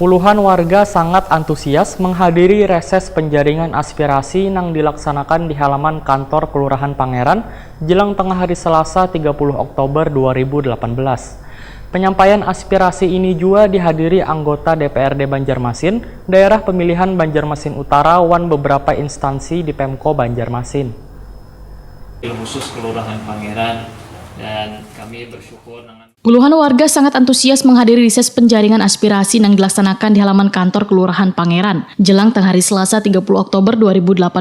Puluhan warga sangat antusias menghadiri reses penjaringan aspirasi yang dilaksanakan di halaman kantor Kelurahan Pangeran jelang tengah hari Selasa 30 Oktober 2018. Penyampaian aspirasi ini juga dihadiri anggota DPRD Banjarmasin, daerah pemilihan Banjarmasin Utara, dan beberapa instansi di Pemko Banjarmasin. Khusus Kelurahan Pangeran, dan kami bersyukur dengan puluhan warga sangat antusias menghadiri reses penjaringan aspirasi yang dilaksanakan di halaman kantor Kelurahan Pangeran jelang tengah hari Selasa 30 Oktober 2018.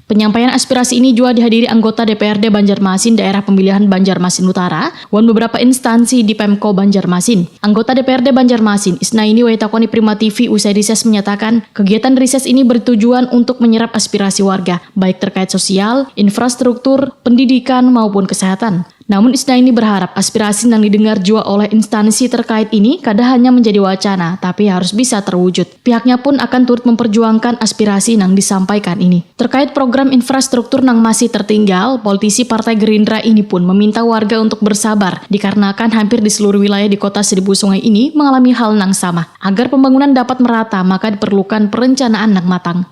Penyampaian aspirasi ini juga dihadiri anggota DPRD Banjarmasin daerah pemilihan Banjarmasin Utara dan beberapa instansi di Pemko Banjarmasin. Anggota DPRD Banjarmasin Isnaini Waitakoni Prima TV usai reses menyatakan kegiatan reses ini bertujuan untuk menyerap aspirasi warga baik terkait sosial, infrastruktur, pendidikan maupun kesehatan. Namun Isnaini berharap aspirasi yang didengar juga oleh instansi terkait ini kada hanya menjadi wacana, tapi harus bisa terwujud. Pihaknya pun akan turut memperjuangkan aspirasi yang disampaikan ini. Terkait program infrastruktur yang masih tertinggal, politisi Partai Gerindra ini pun meminta warga untuk bersabar, dikarenakan hampir di seluruh wilayah di kota Seribu Sungai ini mengalami hal yang sama. Agar pembangunan dapat merata, maka diperlukan perencanaan yang matang.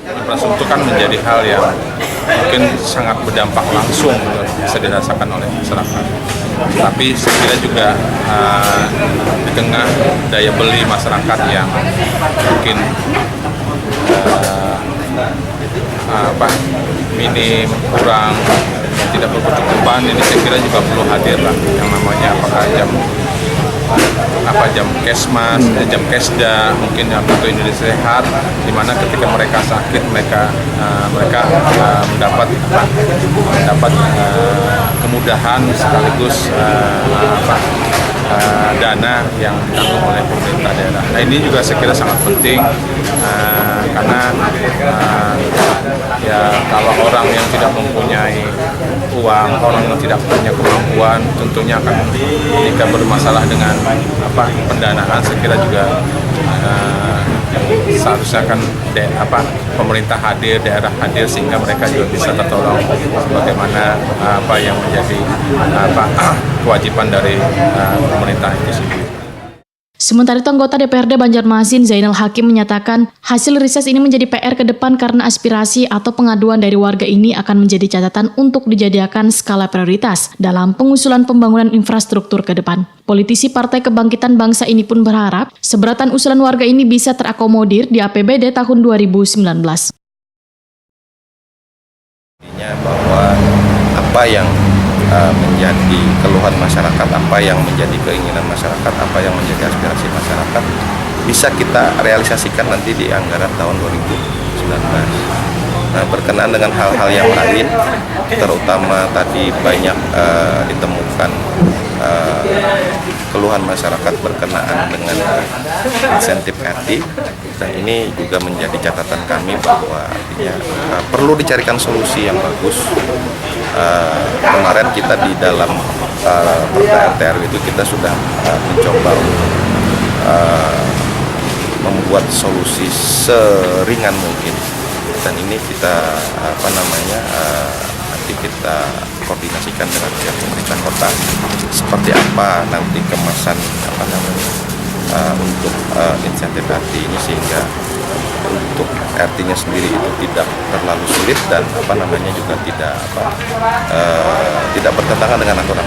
Infrastruktur kan menjadi hal yang mungkin sangat berdampak langsung bisa dirasakan oleh masyarakat. Tapi saya kira juga di tengah daya beli masyarakat yang mungkin minim, kurang, tidak berkecukupan, ini saya kira juga perlu hadir lah yang namanya jam kesmas, jam kesda, mungkin yang kartu Indonesia Sehat, di mana ketika mereka sakit mereka mendapat kemudahan sekaligus dana yang ditanggung oleh pemerintah daerah. Nah ini juga saya kira sangat penting karena ya kalau orang yang tidak mempunyai uang, orang yang tidak punya kemampuan tentunya akan jika bermasalah dengan pendanaan, saya kira juga seharusnya kan pemerintah hadir, daerah hadir sehingga mereka juga bisa tertolong bagaimana apa yang menjadi kewajiban dari pemerintah itu sendiri. Sementara itu anggota DPRD Banjarmasin Zainal Hakim menyatakan hasil riset ini menjadi PR ke depan karena aspirasi atau pengaduan dari warga ini akan menjadi catatan untuk dijadikan skala prioritas dalam pengusulan pembangunan infrastruktur ke depan. Politisi Partai Kebangkitan Bangsa ini pun berharap seberatan usulan warga ini bisa terakomodir di APBD tahun 2019. Bahwa apa yang menjadi keluhan masyarakat, apa yang menjadi keinginan masyarakat, apa yang menjadi aspirasi masyarakat bisa kita realisasikan nanti di anggaran tahun 2019. Nah, berkenaan dengan hal-hal yang lain, terutama tadi banyak ditemukan keluhan masyarakat berkenaan dengan insentif RT, dan ini juga menjadi catatan kami bahwa artinya perlu dicarikan solusi yang bagus. Kemarin kita di dalam Perda RT itu kita sudah mencoba membuat solusi seringan mungkin, dan ini kita nanti kita koordinasikan dengan pihak pemerintah kota seperti apa nanti kemasan untuk insentif RT ini sehingga untuk RT-nya sendiri itu tidak terlalu sulit dan juga tidak bertentangan dengan aturan.